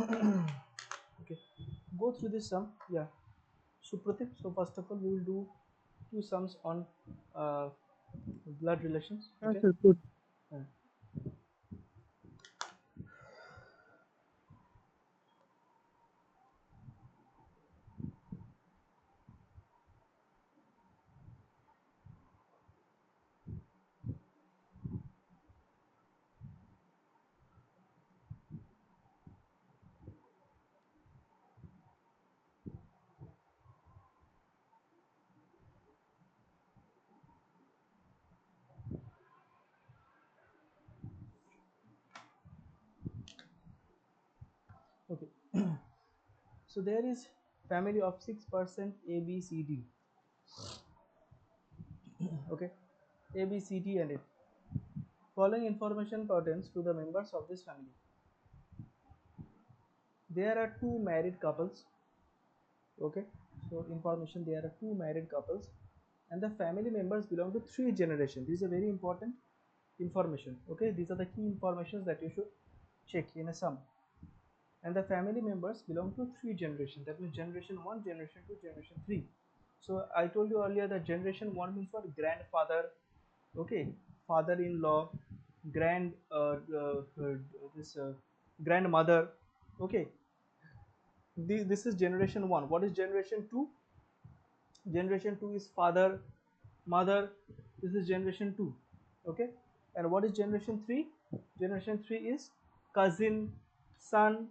Okay, go through this sum. Yeah. So Pratik, so first of all we will do two sums on uh, blood relations. Yeah, Okay. sir, good. Uh, okay. So there is family of 6% A B C D. Okay, A B C D and it. Following information pertains to the members of this family. There are two married couples. Okay, so information, there are two married couples and the family members belong to three generations. This is a very important information. Okay, these are the key informations that you should check in a sum. And the family members belong to three generations. That means generation 1, generation 2, generation 3. So I told you earlier that generation 1 means what? Grandfather. Okay, father-in-law, grand this grandmother. Okay, this is generation 1. What is generation 2? Generation 2 is father, mother. This is generation 2. Okay, and what is generation 3? Generation 3 is cousin, son.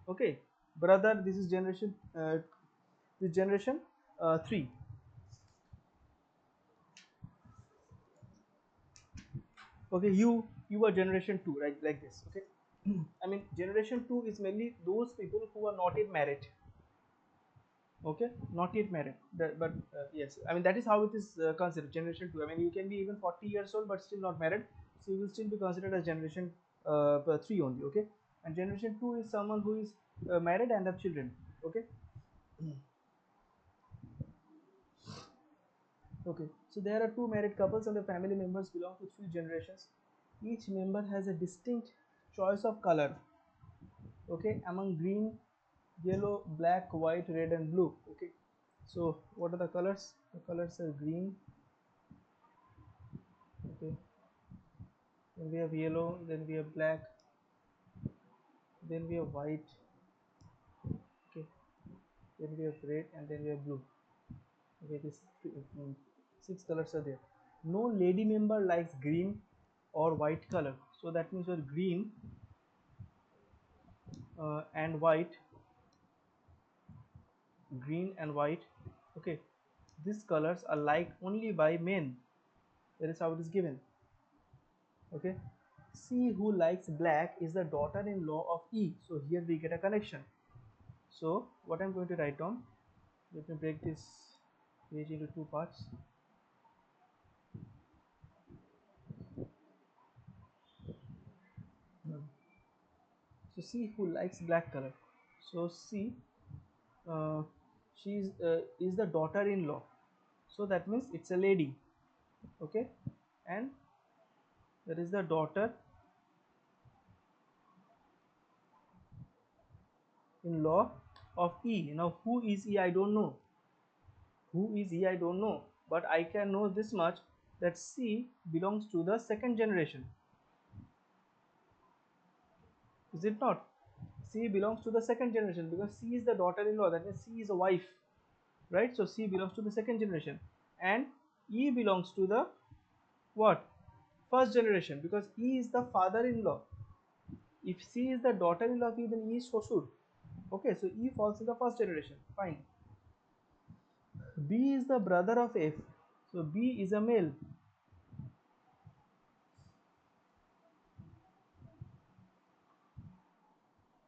Okay, brother. This is generation 3. Okay, you are generation 2, right? Like this. Okay, I mean generation 2 is mainly those people who are not yet married. Okay, not yet married. But yes, I mean that is how it is considered, generation 2. I mean you can be even 40 years old but still not married, so you will still be considered as generation 3 only. Okay, and generation 2 is someone who is married and have children. Okay. Okay, so there are two married couples and the family members belong to three generations. Each member has a distinct choice of color. Okay, among green, yellow, black, white, red and blue. Okay, so what are the colors? The colors are green. Okay, then we have yellow, then we have black, then we have white. Okay, then we have red and then we have blue. Okay, this six colors are there. No lady member likes green or white color, so that means your green and white, green and white. Okay, these colors are liked only by men. That is how it is given. Okay, C who likes black is the daughter-in-law of E. So here we get a connection. So what I'm going to write down, let me break this page into two parts. So C who likes black color. So C, uh, she is the daughter-in-law. So that means it's a lady. Okay, and there is the daughter-in-law of E. Now who is E? I don't know. Who is he? I don't know. But I can know this much, that C belongs to the second generation. Is it not? C belongs to the second generation because C is the daughter-in-law. That means C is a wife, right? So C belongs to the second generation, and E belongs to the what? First generation, because E is the father-in-law. If C is the daughter-in-law of E, then E is Shosur. Okay, so E falls in the first generation. Fine. B is the brother of F. So B is a male.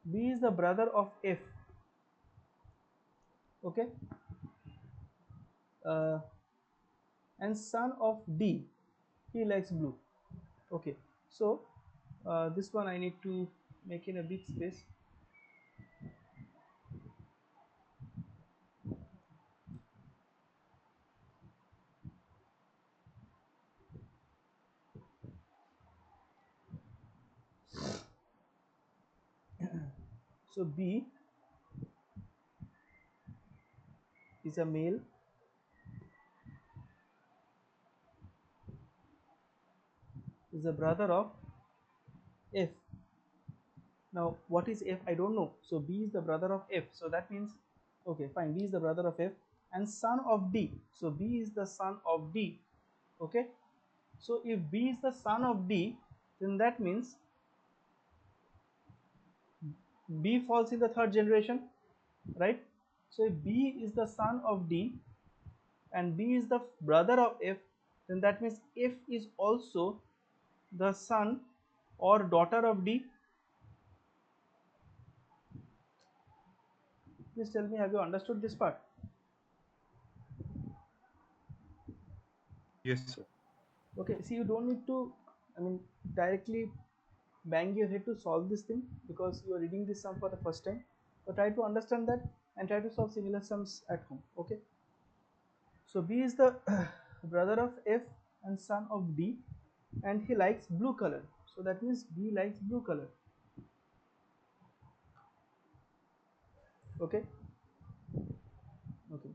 B is the brother of F. Okay, uh, and son of D. He likes blue. Okay, so this one I need to make in a big space. So B is a male, is a brother of F. Now what is F? I don't know. So B is the brother of F. So that means, okay, fine. B is the brother of F and son of D. So B is the son of D. Okay. So if B is the son of D, then that means B falls in the third generation, right? So if B is the son of D and B is the brother of F, then that means F is also the son or daughter of D. Please tell me, have you understood this part? Yes, sir. Okay, see, you don't need to, I mean, directly bang your head to solve this thing because you are reading this sum for the first time. So try to understand that and try to solve similar sums at home. Okay. So B is the brother of F and son of D, and he likes blue color. So that means B likes blue color. Okay. Okay.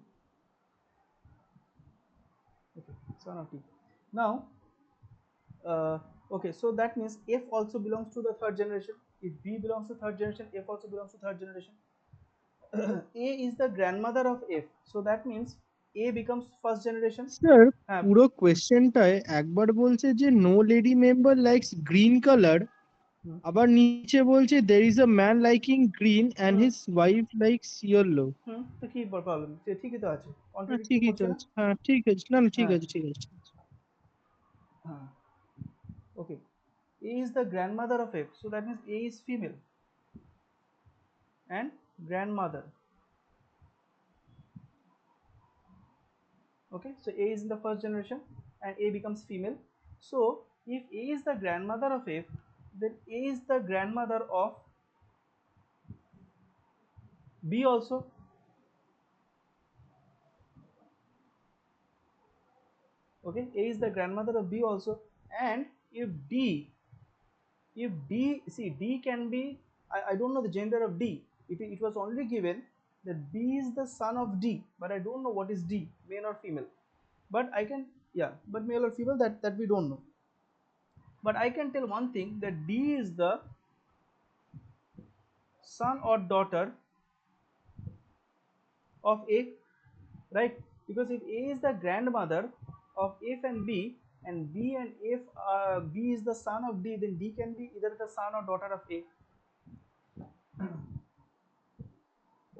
Okay. Son of D. Now, okay. So that means F also belongs to the third generation. If B belongs to third generation, F also belongs to third generation. A is the grandmother of F. So that means A becomes first generation. Sir পুরো কোয়েশ্চেনটায় একবার বলছে যে no lady member likes green colour, আবার নিচে বলছে there is a man liking green and his wife likes yellow। তো কি প্রবলেম? ঠিকই তো আছে, হ্যাঁ কন্ট্রাডিক্ট ঠিকই তো করছে না? আছে, হ্যাঁ ঠিক আছে, না না ঠিক হ্যাঁ আছে ঠিক আছে। হ্যাঁ okay. A is the grandmother of F, so that means A is female and grandmother. Okay, so A is in the first generation and A becomes female. So if A is the grandmother of F, then A is the grandmother of B also. Okay, A is the grandmother of B also. And if D, see, D can be, I don't know the gender of D. It was only given that B is the son of D, but I don't know what is D, male or female. But I can, yeah, but male or female, that we don't know. But I can tell one thing, that D is the son or daughter of A, right? Because if A is the grandmother of F and B, and B and F, B is the son of D, then D can be either the son or daughter of A.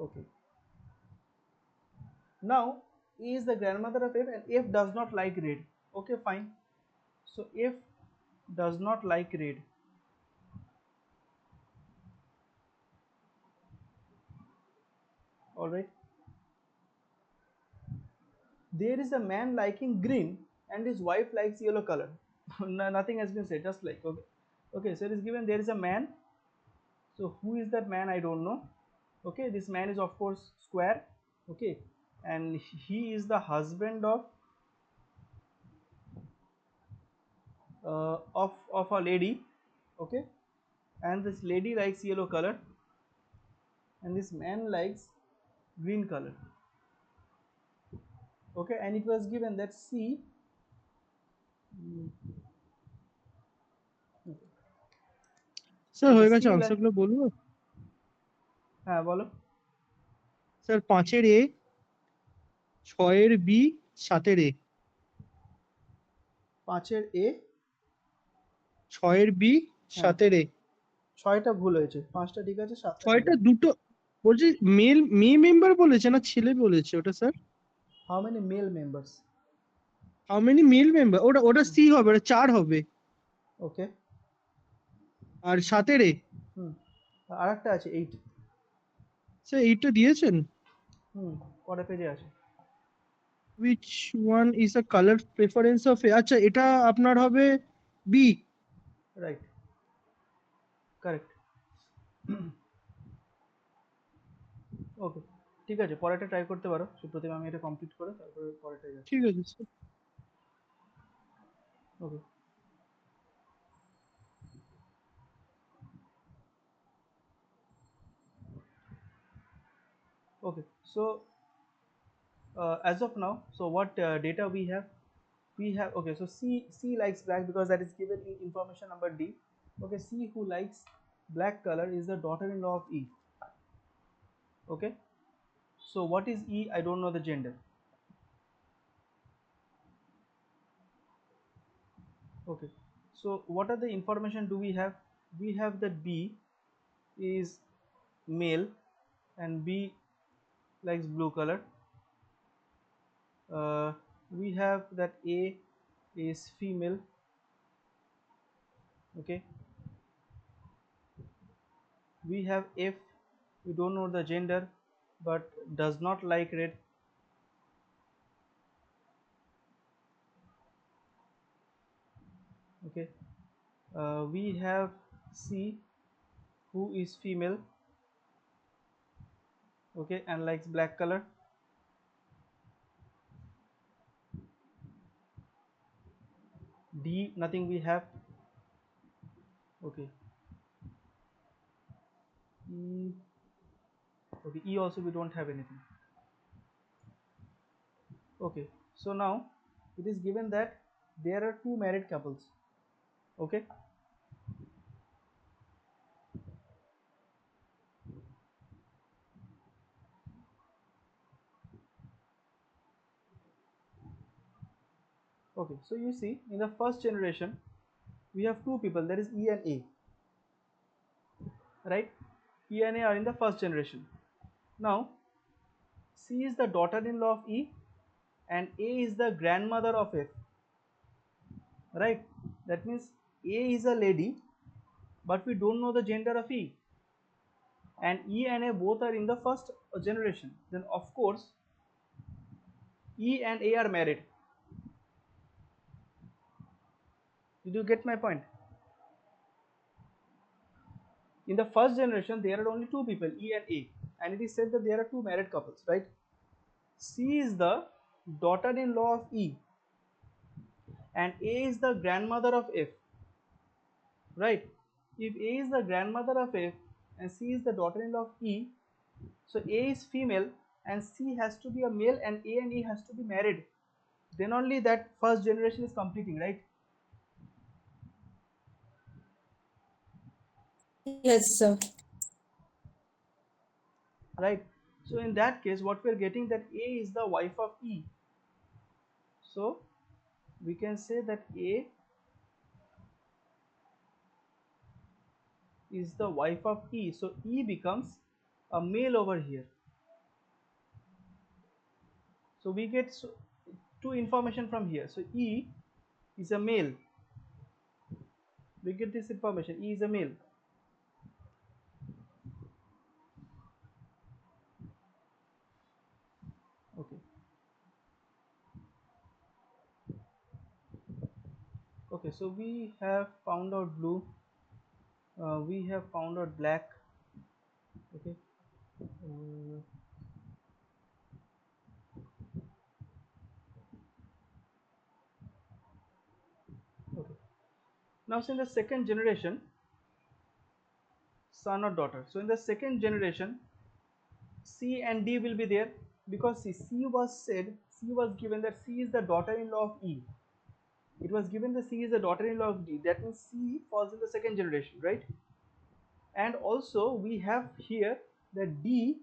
Okay. Now A is the grandmother of F and F does not like red. Okay, fine. So F does not like red. Alright. There is a man liking green and his wife likes yellow color. Nothing has been said, just like, okay. Okay, so it is given there is a man. So who is that man? I don't know. Okay, this man is of course square. Okay, and he is the husband of a lady. Okay, and this lady likes yellow color and this man likes green color. Okay, and it was given that C, sir okay, হয়ে গেছে, C আনসারগুলো বলবো? হ্যাঁ বলো। Sir 5-এর A, 6-এর B, 7-এর A। 5-এর A, 6-এর B, হ্যাঁ 7-এর A। 6টা ভুল হয়েছে, 5টা ঠিক আছে, 7টা ঠিক 6টা আছে। দুটো বলছি, মেয়ে মেম্বার বলেছে না ছেলে বলেছে ওটা sir? How many male members? How many male member, ওটা ওটা সি হবে, ওটা 4 হবে। ওকে। আর 7-এর A, আর একটা আছে 8। স্যার এইটা দিয়েছেন? পরে পেজে আছে। which one is a color preference of A? আচ্ছা এটা আপনার হবে বি। Right, correct. ওকে, ঠিক আছে, পরেরটা ট্রাই করতে পারো সুপ্রতিম, আমি এটা কমপ্লিট করে তারপরে পরেরটাই যাচ্ছি। ঠিক আছে sir. Okay. Okay, so as of now, so what data we have? We have, okay, so C likes black because that is given in information number D. Okay, C who likes black color is the daughter-in-law of E. Okay, so what is E? I don't know the gender. Okay, so what are the information do we have? We have that B is male and B likes blue color. We have that A is female. Okay, we have F, we don't know the gender but does not like red. Okay, we have C who is female, okay, and likes black color. D nothing we have. Okay, E, okay, E also we don't have anything. Okay, so now it is given that there are two married couples. Okay, okay, so you see in the first generation we have two people, that is E and A, right? E and A are in the first generation. Now C is the daughter-in-law of E and A is the grandmother of F, right? That means A is a lady but we don't know the gender of E, and E and A both are in the first generation. Then of course E and A are married. Did you get my point? In the first generation there are only two people, E and A, and it is said that there are two married couples, right? C is the daughter-in-law of E and A is the grandmother of F, right? If A is the grandmother of F and C is the daughter-in-law of E, so A is female and C has to be a male and A and E has to be married. Then only that first generation is completing, right? Yes, sir. Right. So in that case, what we are getting that A is the wife of E. So we can say that A is the wife of E. So E becomes a male over here. So we get two information from here. So E is a male. We get this information. E is a male. Okay. Okay. So we have found out blue. We have found out black. Okay. Okay. Now, in the second generation, son or daughter. So in the second generation, C and D will be there because C was said, C was given that C is the daughter-in-law of E. It was given that C is the daughter-in-law of D. That means C falls in the second generation, right? And also we have here that D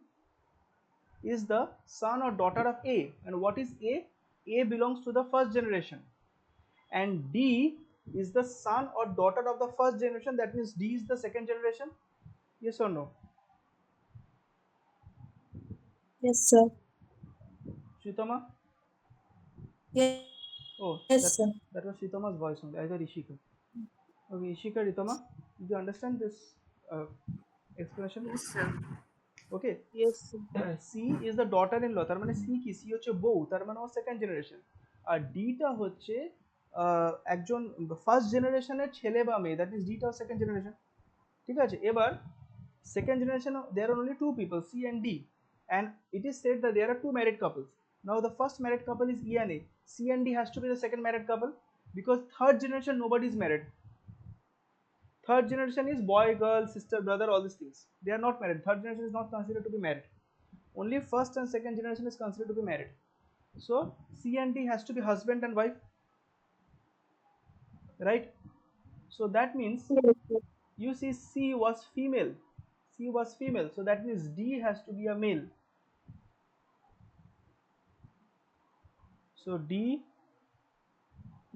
is the son or daughter of A. And what is A? A belongs to the first generation. And D is the son or daughter of the first generation. That means D is the second generation. Yes or no? Yes, sir. Shitama? Yes, sir. Oh, that was Shitama's voice only. I thought Ishika. Okay, Ishika, Ritama, did you understand this uh, explanation? Yes, sir. Okay, Yes, sir. C is the daughter-in-law. তার মানে C কি? C হচ্ছে বউ, তার মানে ও second generation. আর ডিটা হচ্ছে একজন first জেনারেশনের ছেলে বা মেয়ে, দ্যাট মিনস ডিটাও সেকেন্ড জেনারেশন। ঠিক আছে, এবার second generation there are only two people, C and D, and it is said that there are two married couples. Now the first married couple is E and A. C and D has to be the second married couple because third generation nobody is married. Third generation is boy, girl, sister, brother, all these things. They are not married. Third generation is not considered to be married. only first and second generation is considered to be married. So C and D has to be husband and wife, right? So that means Yes, sir. you see C was female. C was female. So that means D has to be a male. So D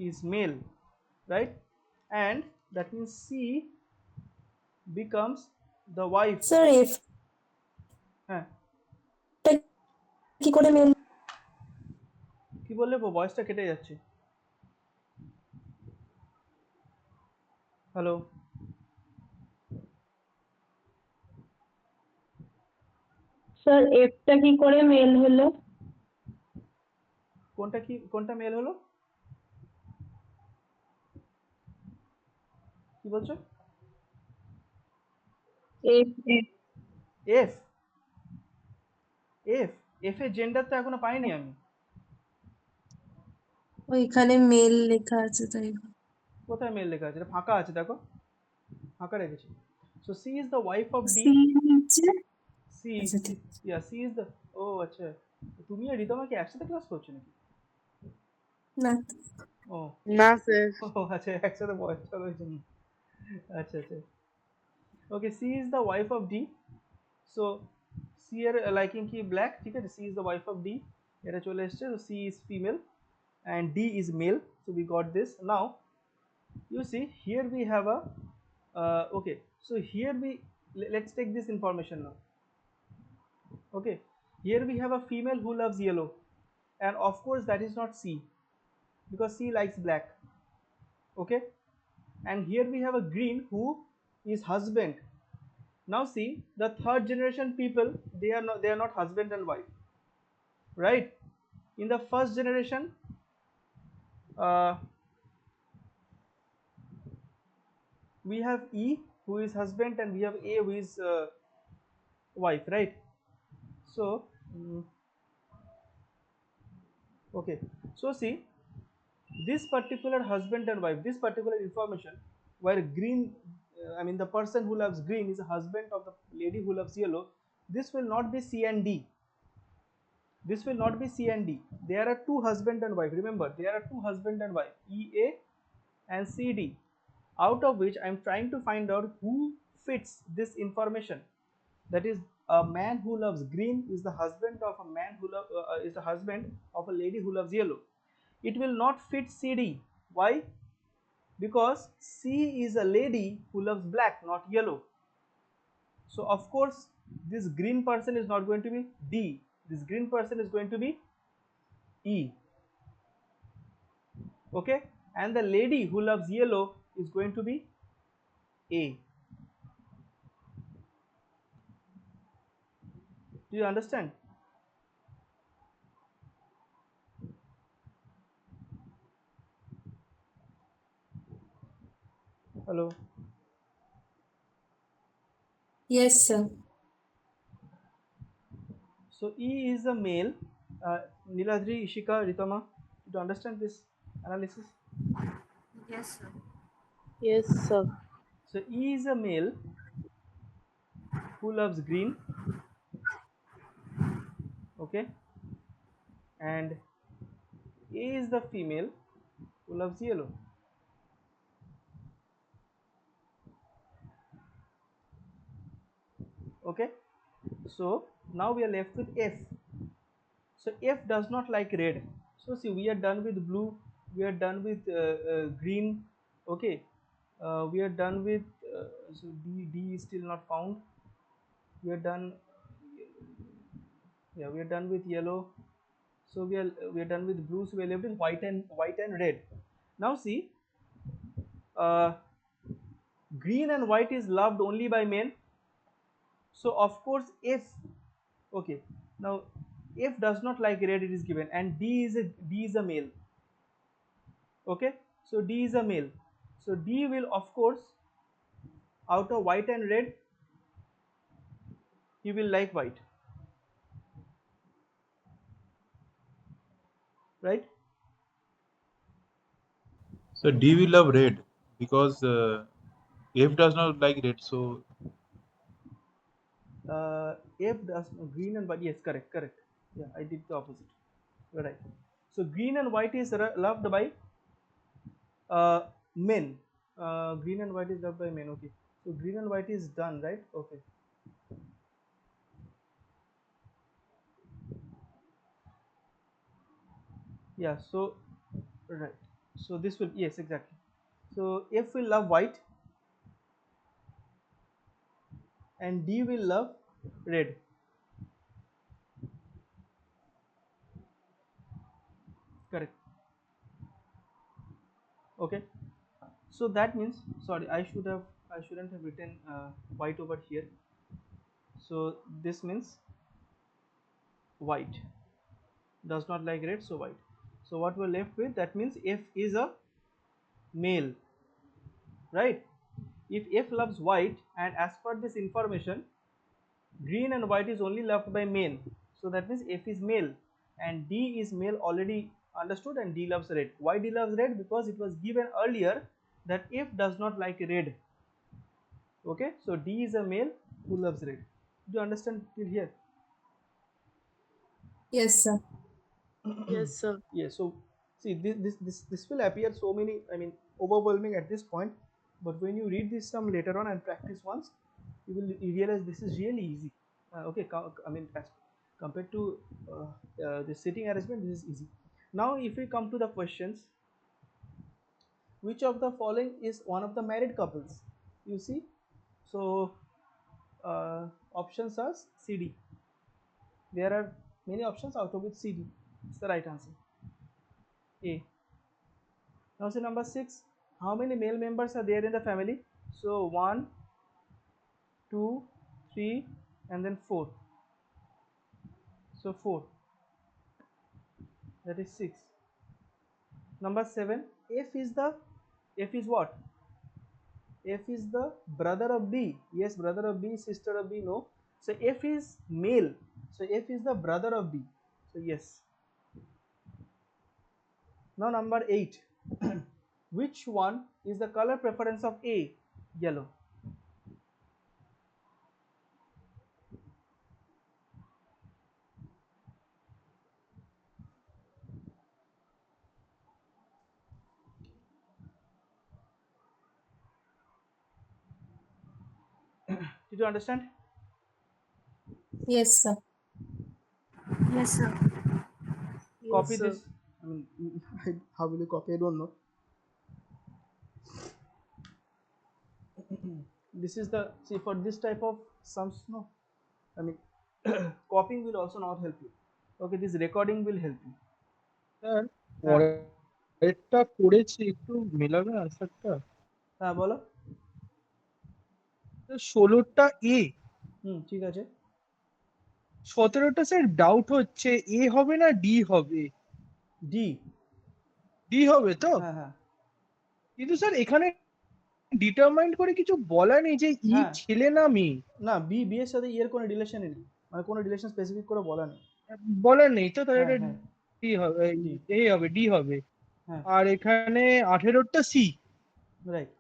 is male, right? And that means C becomes the wife. Sir, if হ্যাঁ কি করে mail কি বললে ভয়েসটা কেটে যাচ্ছে hello sir এফটা কি করে মেল হলো? কোনটা মেল হলো কি বলছো F F F F F এর জেন্ডার তো এখনো পাইনি আমি ওইখানে মেল লেখা আছে তাই কোথায় মেল লেখা আছে এটা ফাঁকা আছে দেখো ফাঁকা রেখেছি so C is the wife of D C নিচে সি আচ্ছা ঠিক yeah C is the oh আচ্ছা তুমি আর রিতমা কি একসাথে ক্লাস করছো নাকি না ও না স্যার ও আচ্ছা একসাথে বয়স চলো ওই জন্য আচ্ছা আচ্ছা okay C is the wife of D so C এর লাইকিং কি ব্ল্যাক ঠিক আছে C is the wife of D এটা চলে এসছে so C is female and D is male, so we got this. Now you see here we have a okay, so here let's take this information now. Okay, here we have a female who loves yellow, and of course that is not C because C likes black. Okay, and here we have a green who is husband. Now see the third generation people, they are not husband and wife, right? In the first generation we have E who is husband and we have A who is wife, right? So okay, so see this particular husband and wife, this particular information where green I mean the person who loves green is a husband of the lady who loves yellow, this will not be C and D. This will not be C and D. There are two husband and wife. Remember, there are two husband and wife, EA and CD, out of which I am trying to find out who fits this information. That is, a man who loves green is the husband of a man who is the husband of a lady who loves yellow. It will not fit CD. Why? Because C is a lady who loves black, not yellow. So of course this green person is not going to be D. This green person is going to be E. Okay, and the lady who loves yellow is going to be A. Do you understand? Hello. yes sir So E is a male. Niladri, Ishika, Ritama, to understand this analysis. yes sir yes sir So E is a male who loves green, okay, and A is the female who loves yellow. Okay, so now we are left with F. So F does not like red. So see, we are done with blue, we are done with green. Okay, we are done with so D is still not found. We are done, yeah, we are done with yellow. So we are done with blue, so we are left with white and red. Now see, uh, green and white is loved only by men, so of course F, okay, now F does not like red, it is given, and D is a male. Okay, so D is a male, so D will of course, out of white and red, he will like white, right? So D will love red because F does not like red. So F does green and white. Yes, correct. Yeah, I did the opposite. Right. So green and white is loved by men. Green and white is loved by men. Okay. So green and white is done, right? Okay. Yeah. So right. So this will, yes, exactly. So F will love white and D will love red. Correct. Okay. So that means, sorry, I shouldn't have written white over here. So this means white does not like red, so white. So what we're left with, that means F is a male, right? If F loves white, and as per this information, green and white is only loved by men, so that means F is male and D is male, already understood, and D loves red. Why D loves red? Because it was given earlier that F does not like red. Okay, so D is a male who loves red. Do you understand till here? Yes, sir. Yes, sir. Yes. So see, this will appear so many, I mean, overwhelming at this point, but when you read this some later on and practice once, you will realize this is really easy. Okay, I mean, as compared to the sitting arrangement, this is easy. Now if we come to the questions, which of the following is one of the married couples? You see, so options are CD. There are many options, out of which CD is the right answer. A. Now see number 6. How many male members are there in the family? So 1, 2, 3, and then 4. So 4. That is 6. Number 7. F is what? F is the brother of B. Yes, brother of B, sister of B. No. So F is male. So F is the brother of B. So yes. Now number 8. Which one is the color preference of A? Yellow. Did you understand? Yes, sir. Yes, sir. Copy Yes, sir. this. I mean, how will you copy? I don't know. This is the, see, for this type of sums, no, I mean, copying will also not help you. Okay, this recording will help you. Sir হ্যাঁ পরেরটা করেছি, একটু মেলাবে আনসারটা। হ্যাঁ বলো। 16টা এ, ঠিক আছে। 17টা sir doubt হচ্ছে এ হবে না ডি হবে। ডি। ডি হবে তো? হ্যাঁ কিন্তু স্যার এখানে ডিটারমাইন করে কিছু বলা নেই যে ই হ্যাঁ ছেলে না মেয়ে, না, বি এর সাথে এর কোনো রিলেশনই নেই, মানে কোনো রিলেশন স্পেসিফিক করে বলা নেই। বলার নেই তো, তাহলে এটা হ্যাঁ ডি হবে, ডি। এ হবে, ডি হবে। হ্যাঁ আর এখানে 18টা সি। রাইট।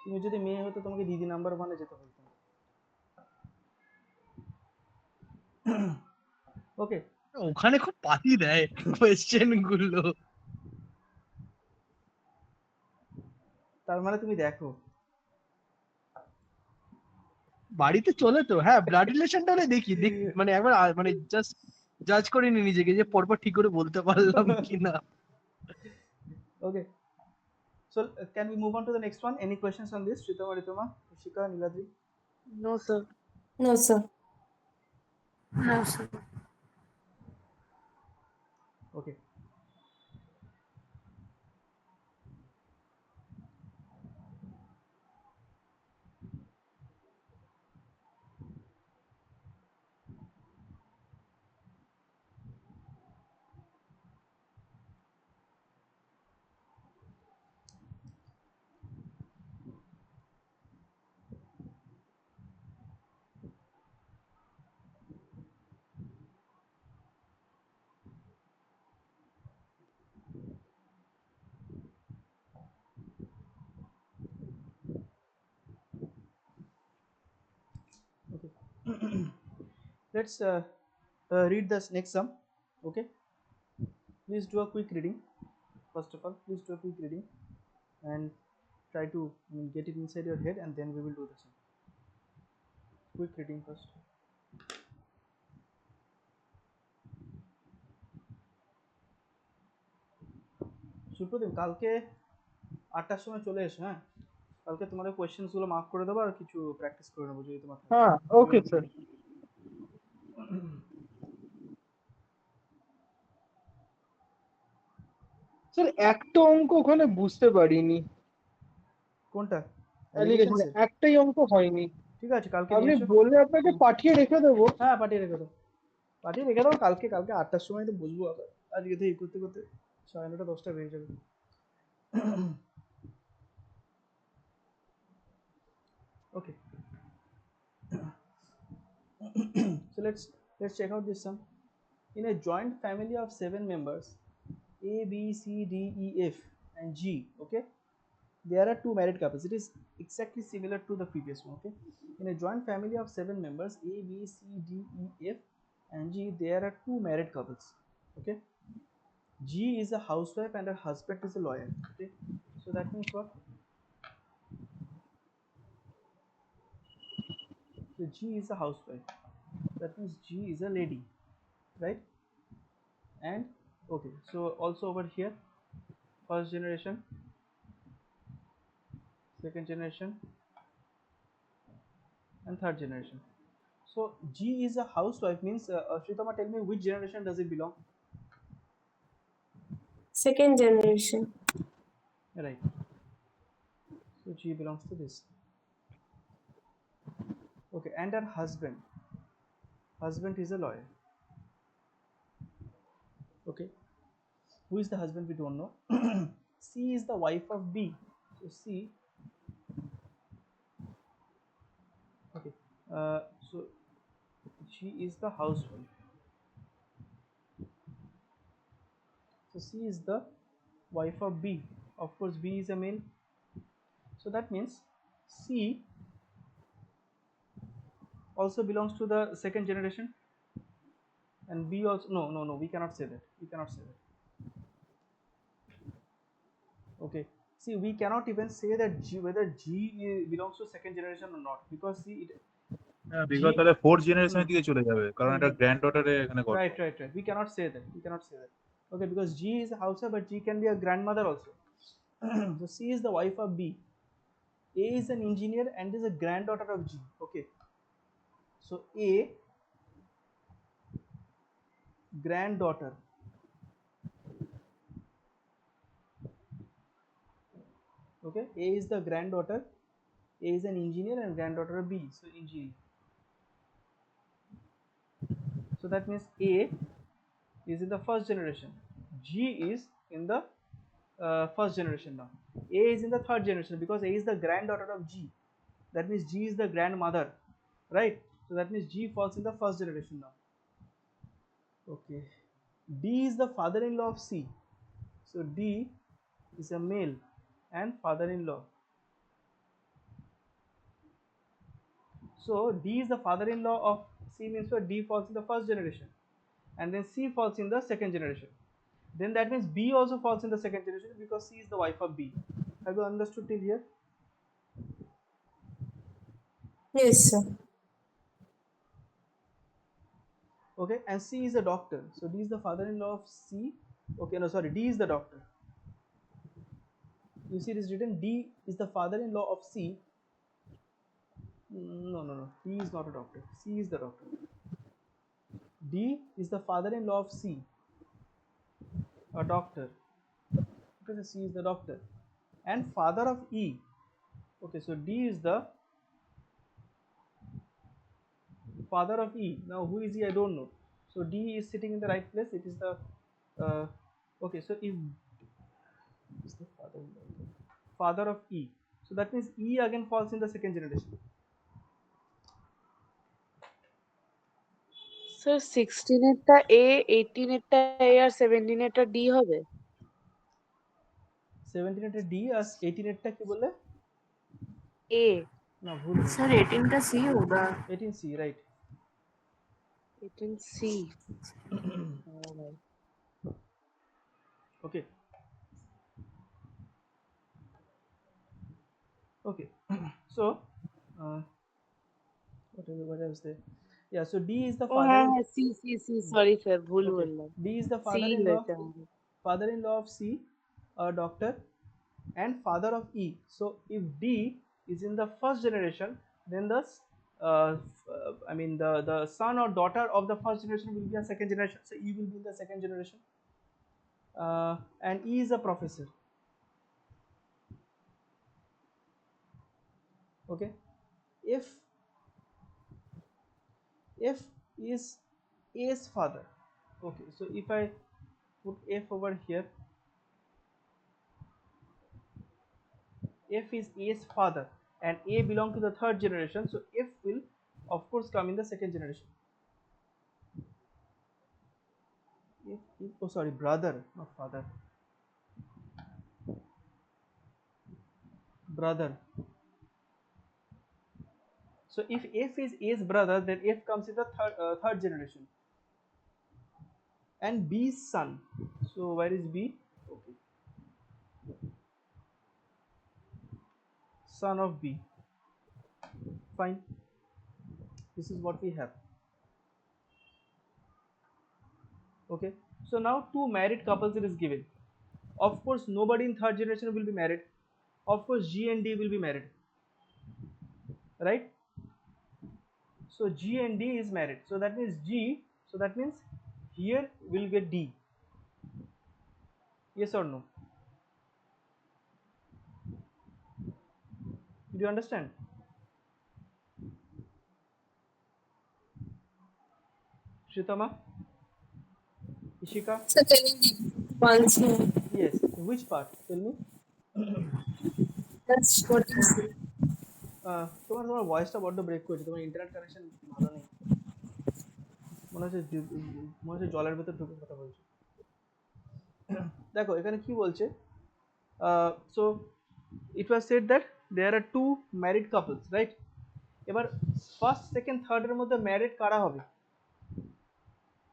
তুমি যদি মেয়ে হতো তোমাকে দিদি নাম্বার ওয়ানে যেতে বলতাম। ওকে, ওখানে খুব পাতি দেয় কোয়েশ্চেন গুলো। তার মানে তুমি দেখো। বাড়িতে চলে তো, হ্যাঁ ব্লাড রিলেশনটা দেখি মানে একবার মানে জাস্ট জাজ করে নি নিজেকে যে পরপর ঠিক করে বলতে পারলাম কিনা। Okay, so can we move on to the next one? Any questions on this? Shritama, Ritama, Ishika, Niladri? No, sir. No, sir. No, sir. Okay. Okay. Let's read this next sum. Okay, please do a quick reading. First of all, please do a quick reading and try to get it inside your head, and then we will do the sum. Quick reading first. Supratim, কালকে 8টার সময় চলে এসো। হ্যাঁ, কালকে তোমাদের questions গুলো mark করে দেবো আর কিছু প্র্যাকটিস করে নেবো যদি তোমার থাকে। হ্যাঁ, ওকে স্যার। স্যার একটা অঙ্ক ওখানে বুঝতে পারিনি, কোনটা? অ্যালিগেশন অ্যালিগেশনসের? একটাই অঙ্ক হয়নি। ঠিক আছে, কালকে আপনি নিয়ে এসো। বললে আপনাকে পাঠিয়ে রেখে দেবো। হ্যাঁ, পাঠিয়ে রেখে দাও, পাঠিয়ে রেখে দাও। কালকে 8টার সময় তো বুঝবো। আবার আজকে থেকে করতে করতে 9:30 10টা বেজে যাবে। Okay. So let's check out this sum. In a joint family of 7 members, A, B, C, D, E, F, and G. Okay, there are 2 married couples. It is exactly similar to the previous one. Okay, in a joint family of 7 members, A, B, C, D, E, F, and G, there are 2 married couples. Okay, G is a housewife and her husband is a lawyer. Okay, so that means what? So G is a housewife. That means G is a lady, right? And okay, so also over here, first generation, second generation, and third generation. So G is a housewife means Shritama, tell me which generation does it belong? Second generation. Right, so G belongs to this. Okay, and her husband is a lawyer. Okay, who is the husband? We don't know. C is the wife of B, so C. Okay, so G is the housewife, so C is the wife of B. Of course B is a male, so that means C also belongs to the second generation, and B also. No, we cannot say that. Okay, see, we cannot even say that whether G belongs to second generation or not, because see it. Because তাহলে fourth জেনারেশনের দিকে চলে যাবে, কারণ এটা grand ডটারে এখানে গল্প। Right. We cannot say that. Okay, because G is a housewife, but G can be a grandmother also. So C is the wife of B. A is an engineer and is a granddaughter of G. Okay, so A, granddaughter. Okay, A is the granddaughter. A is an engineer and granddaughter of B. So engineer. So that means A is in the first generation. G is in the first generation now. A is in the third generation because A is the granddaughter of G. That means G is the grandmother, right? So that means G falls in the first generation now. Okay, D is the father-in-law of C. So D is a male and father-in-law. So D is the father-in-law of C means what? D falls in the first generation, and then C falls in the second generation. Then that means B also falls in the second generation because C is the wife of B. Have you understood till here? Yes, sir. Okay, and C is a doctor. So D is the father-in-law of C. Okay, no, sorry, D is the doctor. You see it is written D is the father-in-law of C. No, D is not a doctor. C is the doctor. D is the father-in-law of C, a doctor. Okay, so C is the doctor and father of E. Okay, so D is the father of E. Now who is he? I don't know. So D is sitting in the right place. It is the okay, so if is the father of E, so that means E again falls in the second generation. Sir 16 এরটা A, 18 এরটা A আর 17 এরটা D হবে। 17 এর D আর 18 এরটা কি বললে? A। ना भूल गए सर 18 का सी होगा 18C right 18C. okay okay so uh, what else there yeah so D is the Oh हाँ father-in-law हाँ C. Sorry sir, भूल okay बोल रहा. D is the C father-in-law of C, a doctor and father of E. So if D is in the first generation, then I mean the son or daughter of the first generation will be a second generation. So E will be in the second generation, and E is a professor. Okay, if F is A's father. Okay, so if I put F over here, F is A's father and A belong to the third generation, so F will of course come in the second generation. Oh sorry, brother, not father. Brother. So if F is A's brother, then F comes in the third generation. And B's son. So where is B? Okay. Son of B. Fine. This is what we have. Okay. So now two married couples it is given. Of course, nobody in third generation will be married. Of course, G and D will be married. Right? So G and D is married. So that means G. So that means here we'll get D. Yes or no? Did you understand? Shritama? Ishika? Sir can you give once more? Yes. Which part? Tell me. That's what you say. তোমার তোমার ভয়েসটা বড্ড break করছে, তোমার internet connection ভালো নেই, মনে হচ্ছে জলের ভেতর ঢুকে কথা বলছো। দেখো এখানে কি বলছে, so it was said that there are two married couples, right? এবার ফার্স্ট সেকেন্ড থার্ডের মধ্যে ম্যারিড কারা হবে?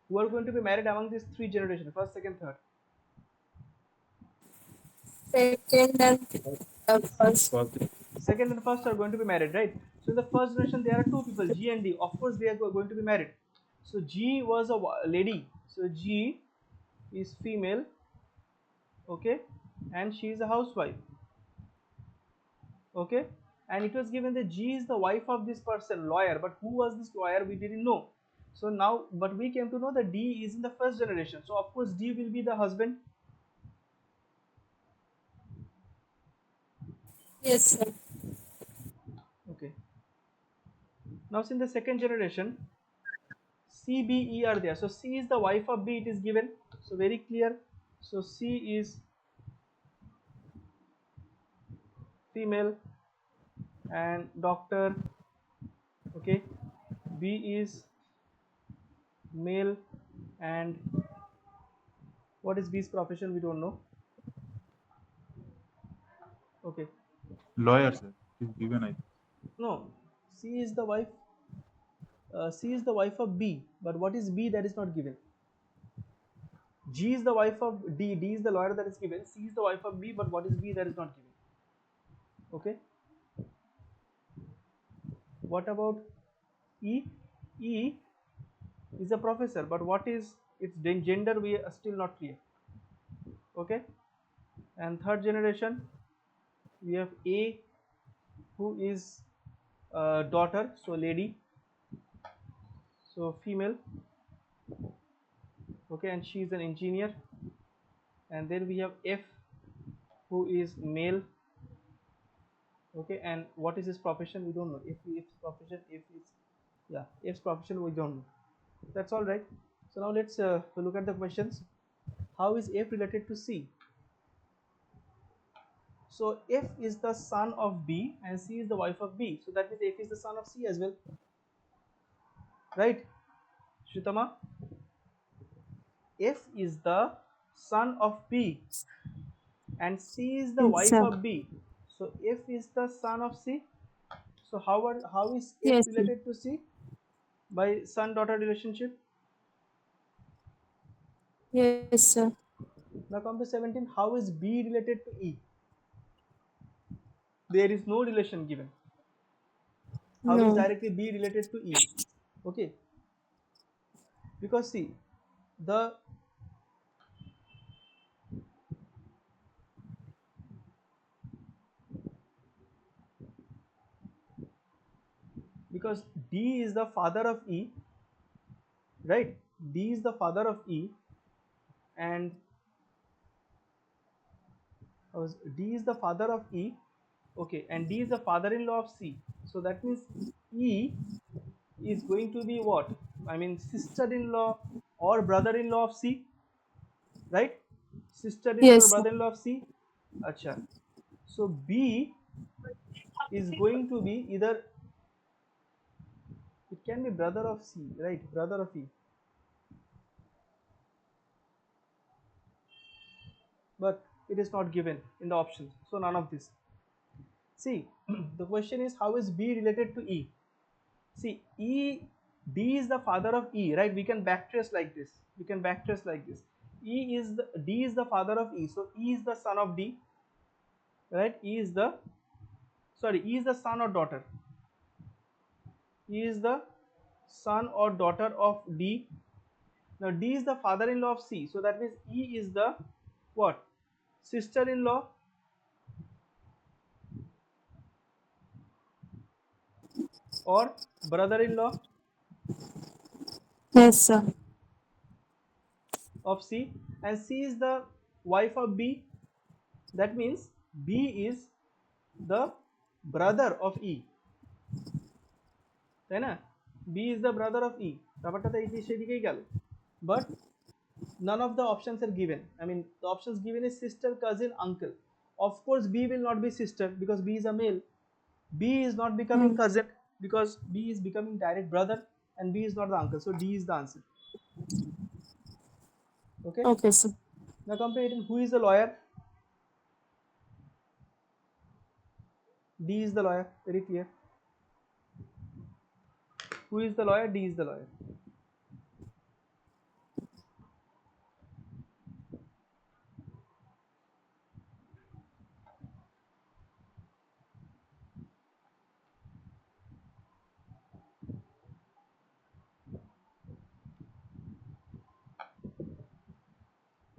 Who are going to be married among these three generation, first second third? Second and first. Second and first are going to be married, right? So in the first generation there are two people, G and D. Of course they are going to be married. So G was a lady, so G is female, okay, and she is a housewife, okay, and it was given that G is the wife of this person, lawyer, but who was this lawyer we didn't know. So now but we came to know that D is in the first generation, so of course D will be the husband. Yes, sir. Okay, now in the second generation C, B, E are there. So C is the wife of B, it is given. So very clear. So C is female and doctor. Okay. B is male and what is B's profession? We don't know. Okay. Lawyer, sir. Is given, I think. No. C is the wife. C is the wife of B. But what is B? That is not given. G is the wife of D. D is the lawyer, that is given. C is the wife of B. But what is B? That is not given. Okay. What about E? E is a professor, but what is its gender? We are still not clear. Okay. And third generation we have A, who is daughter, so lady, so female, okay, and she is an engineer. And then we have F, who is male, okay, and what is his profession? We don't know. F's profession, F's profession we don't know. That's all right. So now let's look at the questions. How is F related to C? So F is the son of B and C is the wife of B, so that means F is the son of C as well, right? Shritama, F is the son of B and C is the Yes, wife sir. of B, so F is the son of C, So how is F Yes, sir. related to C? By son-daughter relationship. Yes, sir. Now come to 17. How is B related to E? There is no relation given. How is No. directly B related to E? Okay, because see, the because D is the father of E, right? D is the father of E, and D is the father of E, okay, and D is the father-in-law of C. So that means E is going to be what? I mean, sister-in-law or brother-in-law of C, right? Sister-in-law or Yes, sir. brother-in-law of C. Acha. So B is going to be either, it can be brother of C, right? Brother of E. But it is not given in the options. So none of this. See, the question is how is B related to E? See, D is the father of E, right? We can backtrace like this. We can backtrace like this. D is the father of E. So E is the son of D, right? E is the son or daughter. E is the son or daughter of D. Now D is the father-in-law of C. So that means E is the what? Sister-in-law or brother-in-law Yes, sir. of C, and C is the wife of B. That means B is the brother of E. তাই না? B is the brother of E. ব্যাপারটা তো এই সেদিকেই গেল, but none of the options are given. I mean, the options given is sister, cousin, uncle. Of course B will not be sister because B is a male. B is not becoming Hmm. cousin because B is becoming direct brother, and B is not the uncle. So D is the answer. Okay, Okay, sir. now come to 18. Who is the lawyer? D is the lawyer, very clear. Who is the lawyer? D is the lawyer.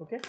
Okay.